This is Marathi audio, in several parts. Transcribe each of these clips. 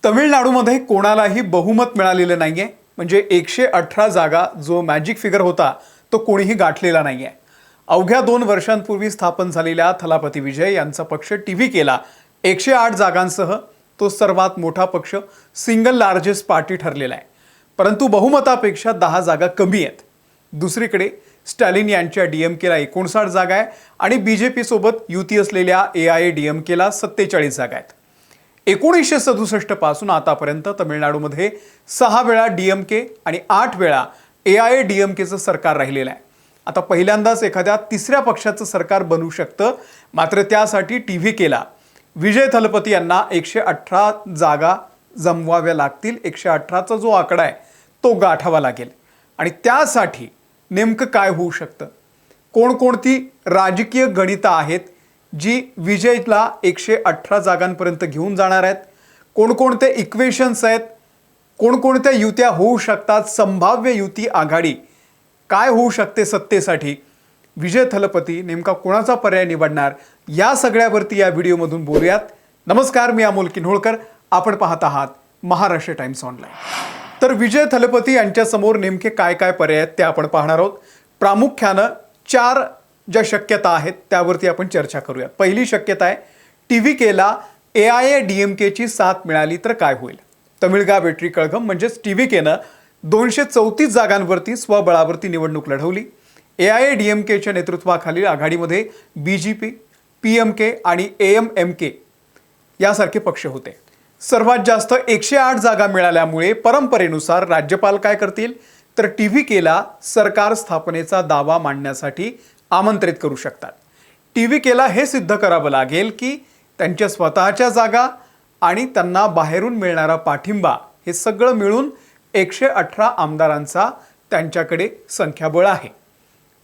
तमिळनाडूमध्ये कोणालाही बहुमत मिळालेलं नाहीये. म्हणजे 118 जागा जो मॅजिक फिगर होता तो कोणीही गाठलेला नाहीये. अवघ्या 2 वर्षांपूर्वी स्थापन झालेल्या थलापती विजय यांचा पक्ष टीव्ही केला 108 जागांसह तो सर्वात मोठा पक्ष, सिंगल लार्जेस्ट पार्टी ठरलेला आहे. परंतु बहुमतापेक्षा 10 जागा कमी आहेत. दुसरीकडे स्टॅलिन यांच्या डीएमकेला 59 जागा आहे आणि बीजेपी सोबत युती असलेल्या एआयएडीएमकेला 47 जागा आहेत. 1967 पासून आतापर्यंत तमिळनाडूमध्ये 6 वेळा डीएमके आणि 8 वेळा एआयएडीएमकेचं सरकार राहिलेलं आहे. आता पहिल्यांदाच एखाद्या तिसऱ्या पक्षाचं सरकार बनू शकतं. मात्र त्यासाठी टीव्ही केला विजय थलपती यांना 118 जागा जमवाव्या लागतील. 118चा जो आकडा आहे तो गाठावा लागेल. आणि त्यासाठी नेमकं काय होऊ शकतं, कोणकोणती राजकीय गणितं आहेत जी विजयला 118 जागांपर्यंत घेऊन जाणार आहेत, कोणकोणते इक्वेशन्स आहेत, कोणकोणत्या युत्या होऊ शकतात, संभाव्य युती आघाडी काय होऊ शकते सत्तेसाठी, विजय थलपती नेमका कोणाचा पर्याय निवडणार, या सगळ्यावरती या व्हिडिओमधून बोलूयात. नमस्कार, मी अमोल किन्होळकर. आपण पाहत आहात महाराष्ट्र टाइम्स ऑनलाईन. तर विजय थलपती यांच्यासमोर नेमके काय काय पर्याय आहेत ते आपण पाहणार आहोत. प्रामुख्यानं 4 ज्या शक्यता आहेत त्यावरती आपण चर्चा करूया. पहिली शक्यता आहे टीव्हीकेला एआयएडीएमकेची साथ मिळाली तर काय होईल. तमिळगा वेट्री कळघम म्हणजेच टीव्हीकेनं 234 जागांवरती स्वबळावरती निवडणूक लढवली. एआयएडीएमकेच्या नेतृत्वाखालील आघाडीमध्ये बीजेपी, पीएमके आणि एएमएमके यासारखे पक्ष होते. सर्वात जास्त 108 जागा मिळाल्यामुळे परंपरेनुसार राज्यपाल काय करतील तर टीव्हीकेला सरकार स्थापनेचा दावा मांडण्यासाठी आमंत्रित करू शकतात. टीव्हीकेला हे सिद्ध करावं लागेल की त्यांच्या स्वतःच्या जागा आणि त्यांना बाहेरून मिळणारा पाठिंबा हे सगळं मिळून 118 आमदारांचा त्यांच्याकडे संख्याबळ आहे.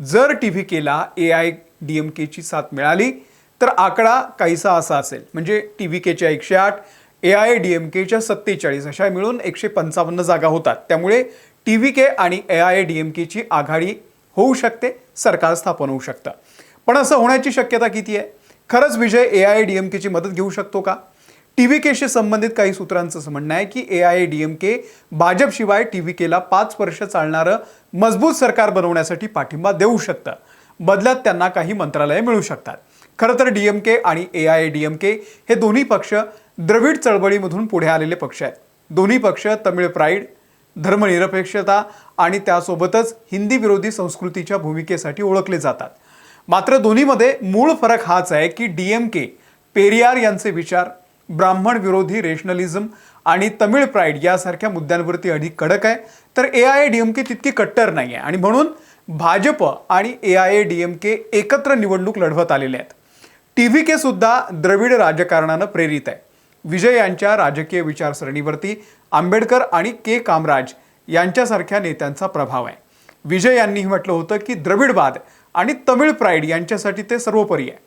जर टीव्हीकेला एआयडीएमकेची साथ मिळाली तर आकडा काहीसा असा असेल, म्हणजे टीव्हीकेच्या 108, एआयएडीएमकेच्या 47 अशा मिळून 155 जागा होतात. त्यामुळे टीव्हीके आणि एआयएडीएमकेची आघाडी होऊ शकते, सरकार स्थापन होऊ शकतं. पण असं होण्याची शक्यता किती आहे? खरंच विजय एआयएडीएमकेची मदत घेऊ शकतो का? टीव्हीकेशी संबंधित काही सूत्रांचं असं म्हणणं आहे की एआयएडीएमके भाजपशिवाय टीव्हीकेला 5 वर्ष चालणारं मजबूत सरकार बनवण्यासाठी पाठिंबा देऊ शकतं. बदल्यात त्यांना काही मंत्रालये मिळू शकतात. खरं तर डीएमके आणि एआयएडीएमके हे दोन्ही पक्ष द्रविड चळवळीमधून पुढे आलेले पक्ष आहेत. दोन्ही पक्ष तमिळ प्राईड, धर्मनिरपेक्षता आणि त्यासोबतच हिंदी विरोधी संस्कृतीच्या भूमिकेसाठी ओळखले जातात. मात्र दोन्हीमध्ये मूळ फरक हाच आहे की डीएमके पेरियार यांचे विचार, ब्राह्मण विरोधी रेशनलिझम आणि तमिळ प्राईड यासारख्या मुद्द्यांवरती अधिक कडक आहे, तर एआयएडीएमके तितकी कट्टर नाही आहे. आणि म्हणून भाजप आणि एआयएडीएमके एकत्र निवडणूक लढवत आलेले आहेत. टीव्हीके सुद्धा द्रविड राजकारणानं प्रेरित आहे. विजय यांच्या राजकीय विचारसरणीवरती आंबेडकर आणि के कामराज यांच्यासारख्या नेत्यांचा प्रभाव आहे. विजय यांनी म्हटलं होतं की द्रविडवाद आणि तमिळ प्राईड यांच्यासाठी ते सर्वोपरी आहे.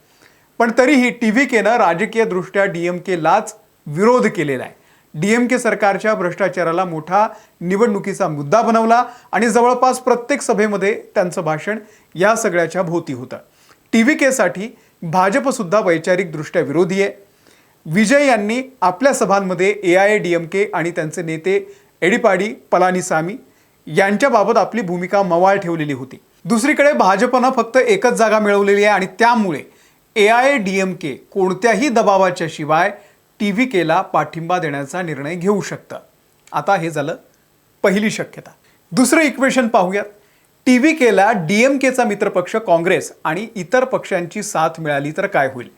पण तरीही टीव्हीकेनं राजकीयदृष्ट्या डीएमकेलाच विरोध केलेला आहे. डीएमके सरकारच्या भ्रष्टाचाराला मोठा निवडणुकीचा मुद्दा बनवला आणि जवळपास प्रत्येक सभेमध्ये त्यांचं भाषण या सगळ्याच्या भोवती होतं. टीव्हीकेसाठी भाजप सुद्धा वैचारिकदृष्ट्या विरोधी आहे. विजय यांनी आपल्या सभांमध्ये एआयएडीएमके आणि त्यांचे नेते एडिपाडी पलानीसामी यांच्याबाबत आपली भूमिका मवाळ ठेवलेली होती. दुसरीकडे भाजपनं फक्त एकच जागा मिळवलेली आहे आणि त्यामुळे एआयएडीएमके कोणत्याही दबावाच्या शिवाय टीव्हीकेला पाठिंबा देण्याचा निर्णय घेऊ शकतं. आता हे झालं पहिली शक्यता. दुसरं इक्वेशन पाहूयात. टीव्हीकेला डीएमकेचा मित्रपक्ष काँग्रेस आणि इतर पक्षांची साथ मिळाली तर काय होईल.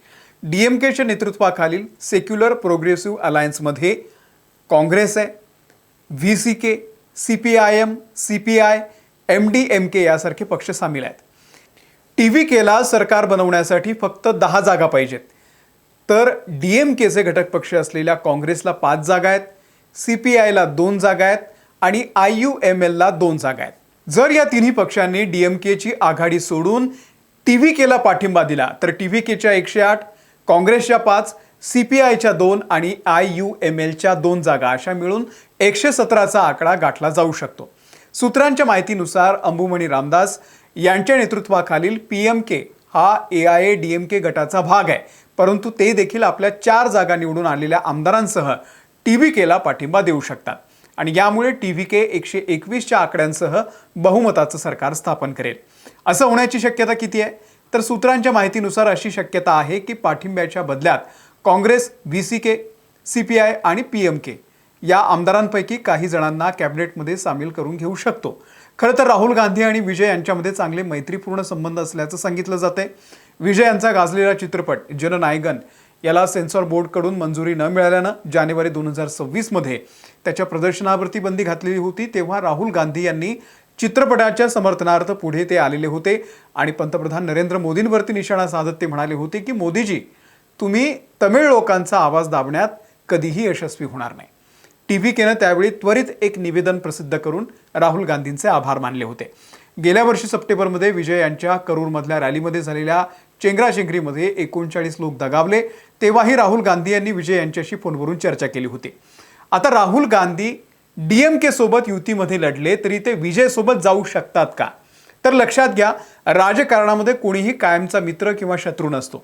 डीएमकेच्या नेतृत्वाखालील सेक्युलर प्रोग्रेसिव्ह अलायन्समध्ये काँग्रेस आहे, व्हीसीके, सीपीआयएम, सीपीआय, एमडीएमके यासारखे पक्ष सामील आहेत. टीव्हीकेला सरकार बनवण्यासाठी फक्त 10 जागा पाहिजेत. तर डीएमकेचे घटक पक्ष असलेल्या काँग्रेसला 5 जागा आहेत, सीपीआयला 2 जागा आहेत आणि आययूएमएलला 2 जागा आहेत. जर या तिन्ही पक्षांनी डीएमकेची आघाडी सोडून टीव्हीकेला पाठिंबा दिला तर टीव्हीकेच्या 108, काँग्रेसच्या 5, सीपीआयच्या 2 आणि आययूएमएलच्या 2 जागा अशा मिळून 117चा आकडा गाठला जाऊ शकतो. सूत्रांच्या माहितीनुसार अंबुमणी रामदास यांच्या नेतृत्वाखालील पीएमके हा एआयएडीएमके गटाचा भाग आहे. परंतु ते देखील आपल्या 4 जागा निवडून आलेल्या आमदारांसह TVKला पाठिंबा देऊ शकतात आणि यामुळे TVK 121च्या आकड्यांसह बहुमताचं सरकार स्थापन करेल. असं होण्याची शक्यता किती आहे? तर सूत्रांच्या माहितीनुसार अशी शक्यता आहे की पाठिंब्याच्या बदल्यात काँग्रेस, VCK, CPI आणि PMK या आमदारांपैकी काही जणांना कॅबिनेटमध्ये सामील करून घेऊ शकतो. खरं तर राहुल गांधी आणि विजय यांच्यामध्ये चांगले मैत्रीपूर्ण संबंध असल्याचं सांगितलं जातंय. विजय यांचा गाजलेला चित्रपट जननायकन याला सेन्सॉर बोर्डकडून मंजुरी न मिळाल्यानं जानेवारी 2026 मध्ये त्याच्या प्रदर्शनावरती बंदी घातलेली होती. तेव्हा राहुल गांधी यांनी चित्रपटाच्या समर्थनार्थ पुढे ते आलेले होते आणि पंतप्रधान नरेंद्र मोदींवरती निशाणा साधत ते म्हणाले होते की मोदीजी, तुम्ही तमिळ लोकांचा आवाज दाबण्यात कधीही यशस्वी होणार नाही. TVKनं त्यावेळी त्वरित एक निवेदन प्रसिद्ध करून राहुल गांधींचे आभार मानले होते. गेल्या वर्षी सप्टेंबरमध्ये विजय यांच्या करूरमधल्या रॅलीमध्ये झालेल्या चेंगराचेंगरीमध्ये 39 लोक दगावले. तेव्हाही राहुल गांधी यांनी विजय यांच्याशी फोनवरून चर्चा केली होती. आता राहुल गांधी DMK सोबत युतीमध्ये लढले तरी ते विजय सोबत जाऊ शकतात का? तर लक्षात घ्या, राजकारणामध्ये कोणीही कायमचा मित्र किंवा शत्रू नसतो.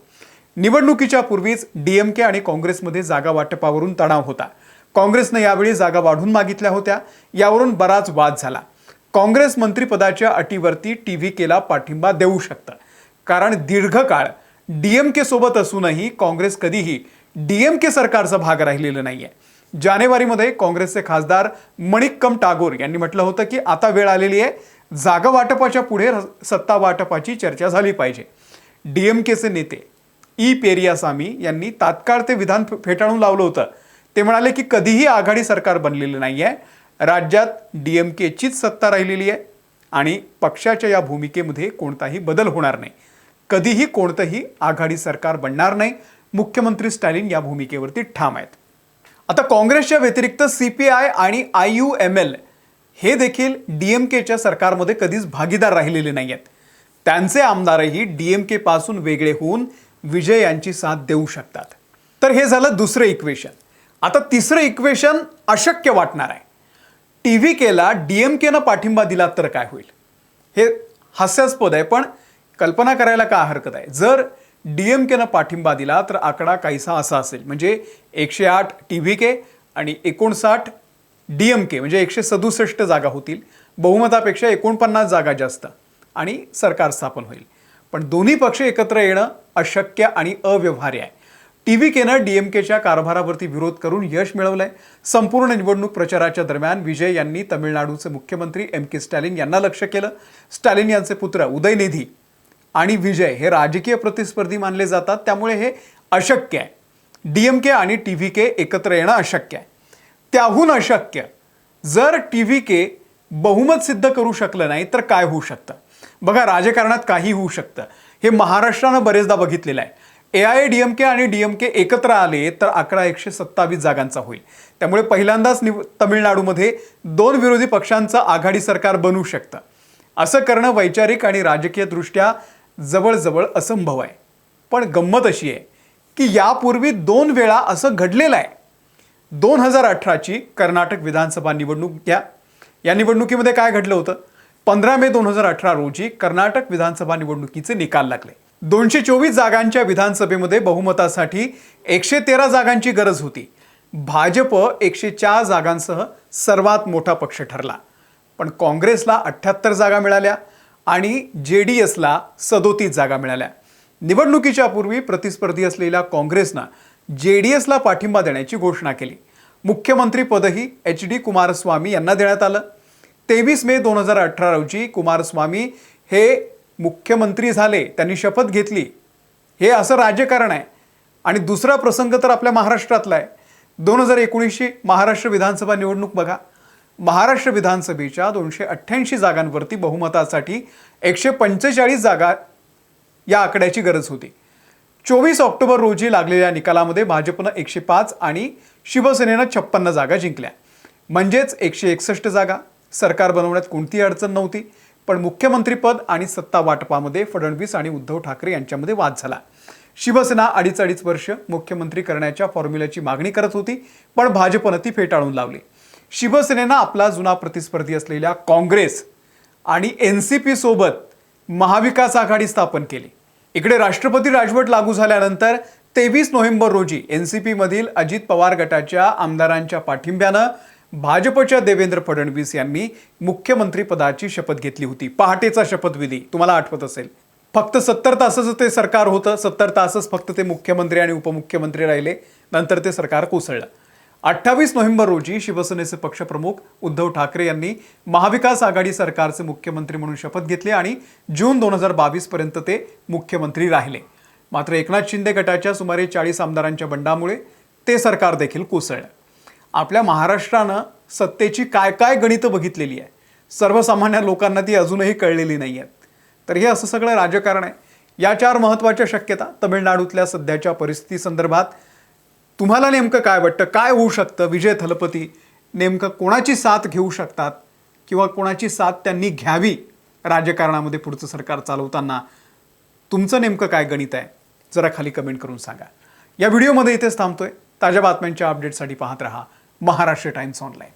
निवडणुकीच्या पूर्वीच DMK आणि काँग्रेसमध्ये जागा वाटपावरून तणाव होता. काँग्रेसने यावेळी जागा वाढून मागितल्या होत्या. यावरून बराच वाद झाला. काँग्रेस मंत्रिपदाच्या अटीवरती TVKला पाठिंबा देऊ शकतं, कारण दीर्घकाळ DMK सोबत असूनही काँग्रेस कधीही DMK सरकारचा भाग राहिलेला नाहीये. जानेवारीमध्ये काँग्रेसचे खासदार मणिक्कम टागोर यांनी म्हटलं होतं की आता वेळ आलेली आहे, जागा वाटपाच्या पुढे सत्ता वाटपाची चर्चा झाली पाहिजे. DMKचे नेते पेरियासामी यांनी तात्काळ ते विधान फेटाळून लावलं होतं. ते म्हणाले की कधीही आघाडी सरकार बनलेलं नाहीये, राज्यात DMKचीच सत्ता राहिलेली आहे आणि पक्षाच्या या भूमिकेमध्ये कोणताही बदल होणार नाही. कधीही कोणतंही आघाडी सरकार बनणार नाही. मुख्यमंत्री स्टॅलिन या भूमिकेवरती ठाम आहेत. आता काँग्रेसच्या व्यतिरिक्त CPI आणि IUML हे देखील DMKच्या सरकारमध्ये कधीच भागीदार राहिलेले नाही आहेत. त्यांचे आमदारही DMK पासून वेगळे होऊन विजय यांची साथ देऊ शकतात. तर हे झालं दुसरं इक्वेशन. आता तिसरं इक्वेशन अशक्य वाटणार आहे. TVKला DMKनं पाठिंबा दिला तर काय होईल? हे हास्यास्पद आहे, पण कल्पना करायला काय हरकत आहे? जर DMKनं पाठिंबा दिला तर आकडा काहीसा असा असेल, म्हणजे 108 TVK आणि 59 DMK, म्हणजे 167 जागा होतील. बहुमतापेक्षा 49 जागा जास्त आणि सरकार स्थापन होईल. पण दोन्ही पक्ष एकत्र येणं अशक्य आणि अव्यवहार्य आहे. TVKनं DMKच्या कारभारावरती विरोध करून यश मिळवलंय. संपूर्ण निवडणूक प्रचाराच्या दरम्यान विजय यांनी तामिळनाडूचे मुख्यमंत्री MK स्टॅलिन यांना लक्ष्य केलं. स्टॅलिन यांचे पुत्र उदयनिधी आणि विजय हे राजकीय प्रतिस्पर्धी मानले जातात, त्यामुळे हे अशक्य आहे. DMK आणि TVK एकत्र येणं अशक्य आहे. त्याहून अशक्य, जर TVK बहुमत सिद्ध करू शकलं नाही तर काय होऊ शकतं? बघा, राजकारणात काही होऊ शकतं. हे महाराष्ट्रानं बरेचदा बघितलेलं आहे. AIADMK आणि DMK एकत्र आले तर आकडा 127 जागांचा होईल. त्यामुळे पहिल्यांदाच तमिळनाडूमध्ये 2 विरोधी पक्षांचं आघाडी सरकार बनू शकतं. असं करणं वैचारिक आणि राजकीयदृष्ट्या जवळजवळ असंभव आहे. पण गंमत अशी आहे की यापूर्वी 2 वेळा असं घडलेलं आहे. 2018ची कर्नाटक विधानसभा निवडणूक घ्या. या निवडणुकीमध्ये काय घडलं होतं? 15 मे 2018 रोजी कर्नाटक विधानसभा निवडणुकीचे निकाल लागले. 224 जागांच्या विधानसभेमध्ये बहुमतासाठी 113 जागांची गरज होती. भाजप 104 जागांसह सर्वात मोठा पक्ष ठरला. पण काँग्रेसला 78 जागा मिळाल्या आणि JDSला 37 जागा मिळाल्या. निवडणुकीच्या पूर्वी प्रतिस्पर्धी असलेल्या काँग्रेसनं JDSला पाठिंबा देण्याची घोषणा केली. मुख्यमंत्रीपदही HD कुमारस्वामी यांना देण्यात आलं. 23 मे 2018 रोजी कुमारस्वामी हे मुख्यमंत्री झाले, त्यांनी शपथ घेतली. हे असं राजकारण आहे. आणि दुसरा प्रसंग तर आपल्या महाराष्ट्रातला आहे. 2019ची महाराष्ट्र विधानसभा निवडणूक बघा. महाराष्ट्र विधानसभेच्या 288 जागांवरती बहुमतासाठी 145 जागा या आकड्याची गरज होती. 24 ऑक्टोबर रोजी लागलेल्या निकालामध्ये भाजपनं 105 आणि शिवसेनेनं 56 जागा जिंकल्या. म्हणजेच 161 जागा. सरकार बनवण्यात कोणतीही अडचण नव्हती. पण मुख्यमंत्रीपद आणि सत्ता वाटपामध्ये फडणवीस आणि उद्धव ठाकरे यांच्यामध्ये वाद झाला. शिवसेना 2.5 वर्ष मुख्यमंत्री करण्याच्या फॉर्म्युल्याची मागणी करत होती, पण भाजपनं ती फेटाळून लावली. शिवसेनेनं आपला जुना प्रतिस्पर्धी असलेल्या काँग्रेस आणि NCP सोबत महाविकास आघाडी स्थापन केली. इकडे राष्ट्रपती राजवट लागू झाल्यानंतर 23 नोव्हेंबर रोजी एनसीपी मधील अजित पवार गटाच्या आमदारांच्या पाठिंब्यानं भाजपच्या देवेंद्र फडणवीस यांनी मुख्यमंत्री पदाची शपथ घेतली होती. पहाटेचा शपथविधी तुम्हाला आठवत असेल. फक्त 70 तासाचं ते सरकार होतं. 70 तासच फक्त ते मुख्यमंत्री आणि उपमुख्यमंत्री राहिले. नंतर ते सरकार कोसळलं. 28 नोव्हेंबर रोजी शिवसेनेचे पक्षप्रमुख उद्धव ठाकरे यांनी महाविकास आघाडी सरकारचे मुख्यमंत्री म्हणून शपथ घेतली आणि जून 2022 पर्यंत ते मुख्यमंत्री राहिले. मात्र एकनाथ शिंदे गटाच्या सुमारे 40 आमदारांच्या बंडामुळे ते सरकार देखील कोसळलं. आपल्या महाराष्ट्रानं सत्तेची काय काय गणितं बघितलेली आहे, सर्वसामान्य लोकांना ती अजूनही कळलेली नाही आहेत. तर हे असं सगळं राजकारण आहे. या 4 महत्त्वाच्या शक्यता तमिळनाडूतल्या सध्याच्या परिस्थिती संदर्भात तुम्हाला नेमकं काय वाटतं, काय होऊ शकतं? विजय थलपती नेमकं कोणाची साथ घेऊ शकतात किंवा कोणाची साथ त्यांनी घ्यावी राजकारणामध्ये पुढचं सरकार चालवताना? तुमचं नेमकं काय गणित आहे? जरा खाली कमेंट करून सांगा. या व्हिडिओमध्ये इथेच थांबतोय. ताज्या बातम्यांच्या अपडेटसाठी पाहत रहा महाराष्ट्र टाइम्स ऑनलाईन.